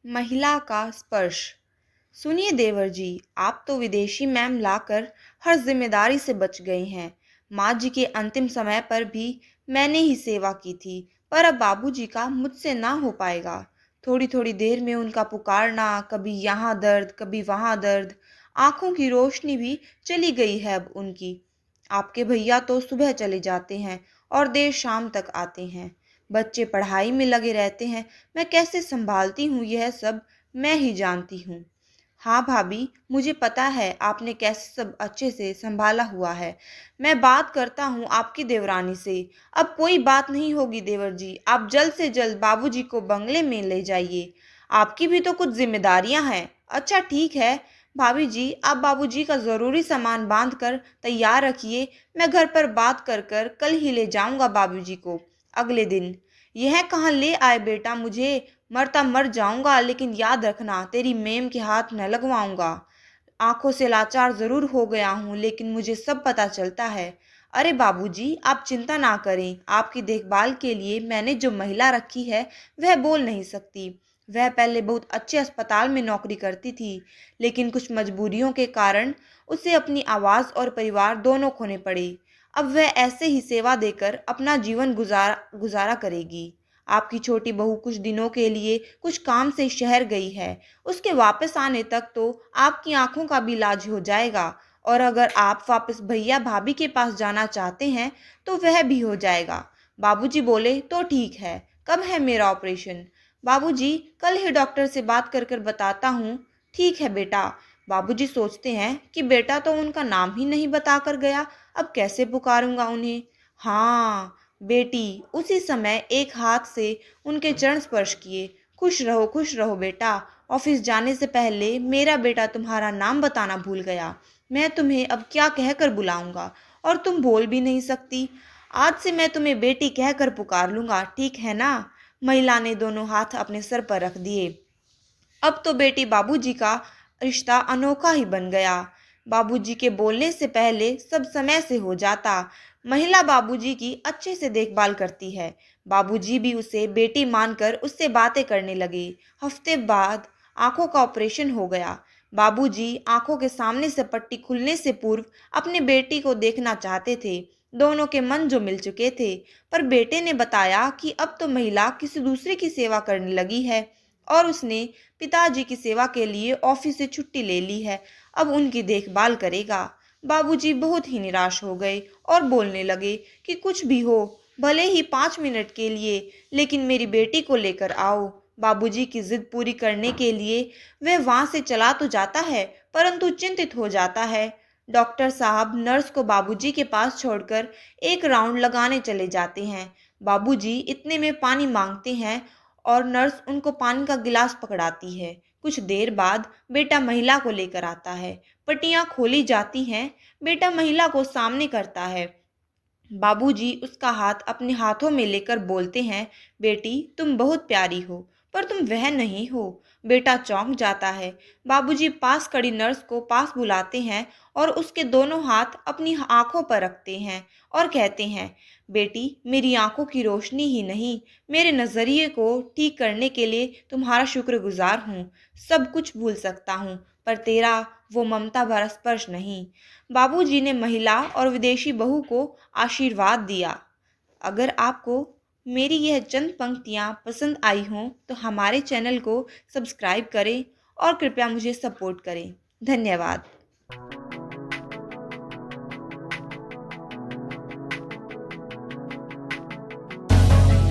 महिला का स्पर्श। सुनिए देवर जी, आप तो विदेशी मैम लाकर हर जिम्मेदारी से बच गई हैं। माँ जी के अंतिम समय पर भी मैंने ही सेवा की थी, पर अब बाबूजी का मुझसे ना हो पाएगा। थोड़ी थोड़ी देर में उनका पुकारना, कभी यहाँ दर्द कभी वहाँ दर्द, आंखों की रोशनी भी चली गई है अब उनकी। आपके भैया तो सुबह चले जाते हैं और देर शाम तक आते हैं। बच्चे पढ़ाई में लगे रहते हैं। मैं कैसे संभालती हूँ यह सब मैं ही जानती हूँ। हाँ भाभी, मुझे पता है आपने कैसे सब अच्छे से संभाला हुआ है। मैं बात करता हूँ आपकी देवरानी से। अब कोई बात नहीं होगी देवर जी, आप जल्द से जल्द बाबूजी को बंगले में ले जाइए। आपकी भी तो कुछ जिम्मेदारियां हैं। अच्छा ठीक है भाभी जी, आप बाबूजी का ज़रूरी सामान बांध कर तैयार रखिए। मैं घर पर बात कर कर कल ही ले जाऊंगा बाबूजी को। अगले दिन, यह कहाँ ले आए बेटा मुझे? मरता मर जाऊंगा, लेकिन याद रखना तेरी मेम के हाथ न लगवाऊंगा। आंखों से लाचार जरूर हो गया हूँ, लेकिन मुझे सब पता चलता है। अरे बाबूजी, आप चिंता ना करें। आपकी देखभाल के लिए मैंने जो महिला रखी है वह बोल नहीं सकती। वह पहले बहुत अच्छे अस्पताल में नौकरी करती थी, लेकिन कुछ मजबूरियों के कारण उसे अपनी आवाज़ और परिवार दोनों खोने पड़े। अब वह ऐसे ही सेवा देकर अपना जीवन गुजारा करेगी। आपकी छोटी बहू कुछ दिनों के लिए कुछ काम से शहर गई है। उसके वापस आने तक तो आपकी आंखों का भी इलाज हो जाएगा, और अगर आप वापस भैया भाभी के पास जाना चाहते हैं तो वह भी हो जाएगा। बाबूजी बोले तो ठीक है। कब है मेरा ऑपरेशन? बाबूजी, कल ही डॉक्टर से बात कर कर बताता हूँ। ठीक है बेटा। बाबूजी सोचते हैं कि बेटा तो उनका नाम ही नहीं बता कर गया, अब कैसे पुकारूंगा उन्हें। हाँ बेटी। उसी समय एक हाथ से उनके चरण स्पर्श किए। खुश रहो बेटा। ऑफिस जाने से पहले मेरा बेटा तुम्हारा नाम बताना भूल गया। मैं तुम्हें अब क्या कहकर बुलाऊंगा, और तुम बोल भी नहीं सकती। आज से मैं तुम्हें बेटी कहकर पुकार लूंगा, ठीक है ना? महिला ने दोनों हाथ अपने सर पर रख दिए। अब तो बेटी बाबूजी का रिश्ता अनोखा ही बन गया। बाबूजी के बोलने से पहले सब समय से हो जाता। महिला बाबूजी की अच्छे से देखभाल करती है। बाबूजी भी उसे बेटी मानकर उससे बातें करने लगे। हफ्ते बाद आंखों का ऑपरेशन हो गया। बाबूजी आंखों के सामने से पट्टी खुलने से पूर्व अपने बेटी को देखना चाहते थे। दोनों के मन जो मिल चुके थे, पर बेटे ने बताया कि अब तो महिला किसी दूसरे की सेवा करने लगी है, और उसने पिताजी की सेवा के लिए ऑफिस से छुट्टी ले ली है। अब उनकी देखभाल करेगा। बाबूजी बहुत ही निराश हो गए और बोलने लगे कि कुछ भी हो, भले ही 5 मिनट के लिए, लेकिन मेरी बेटी को लेकर आओ। बाबूजी की जिद पूरी करने के लिए वह वहां से चला तो जाता है, परंतु चिंतित हो जाता है। डॉक्टर साहब नर्स को बाबूजी के पास छोड़कर एक राउंड लगाने चले जाते हैं। बाबूजी इतने में पानी मांगते हैं और नर्स उनको पानी का गिलास पकड़ाती है। कुछ देर बाद बेटा महिला को लेकर आता है। पट्टियां खोली जाती हैं। बेटा महिला को सामने करता है। बाबूजी उसका हाथ अपने हाथों में लेकर बोलते हैं, बेटी तुम बहुत प्यारी हो, पर तुम वह नहीं हो। बेटा चौंक जाता है। बाबूजी पास खड़ी नर्स को पास बुलाते हैं और उसके दोनों हाथ अपनी आंखों पर रखते हैं और कहते हैं, बेटी मेरी आंखों की रोशनी ही नहीं, मेरे नज़रिए को ठीक करने के लिए तुम्हारा शुक्रगुजार हूँ। सब कुछ भूल सकता हूँ, पर तेरा वो ममता भरा स्पर्श नहीं। बाबूजी ने महिला और विदेशी बहू को आशीर्वाद दिया। अगर आपको मेरी यह चंद पंक्तियाँ पसंद आई हों तो हमारे चैनल को सब्सक्राइब करें और कृपया मुझे सपोर्ट करें। धन्यवाद।